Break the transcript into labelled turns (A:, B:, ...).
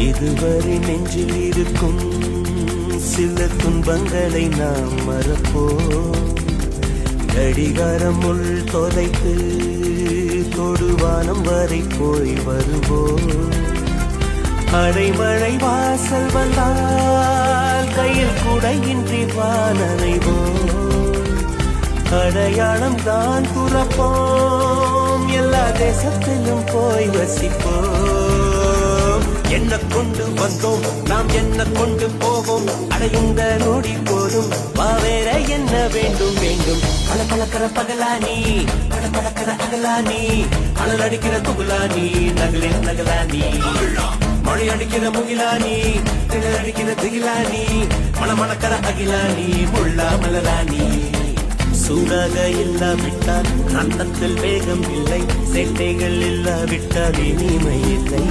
A: இதுவரை நெஞ்சில் இருக்கும் சில துன்பங்களை நாம் மறப்போம். கடிகாரம் உள் தொலைத்து தொடுவானம் வரை போய் வருவோம். அடைமழை வாசல் வந்தால் கையில் குடையின்றி வானனைவோம். அடையாளம் தான் துறப்போம், எல்லா தேசத்திலும் போய் வசிப்போம். என்ன கொண்டு வந்தோம் நாம் என்ன கொண்டு போவோம், அடையுந்த நொடி போதும் வேற என்ன வேண்டும் வேண்டும். பல பழக்கிற பகலானி பல பழக்கிற அகலானி, அனல் அடிக்கிற துகுலானி நகலின் நகலானி, மழை அடிக்கிற முகிலானி திணல் அடிக்கிற திகிலானி, மணமணக்கிற அகிலானி முள்ளா மலராணி. சூடாக இல்லாவிட்டால் அன்னத்தில் வேகம் இல்லை, சேட்டைகள் இல்லாவிட்டால் இனிமை இல்லை.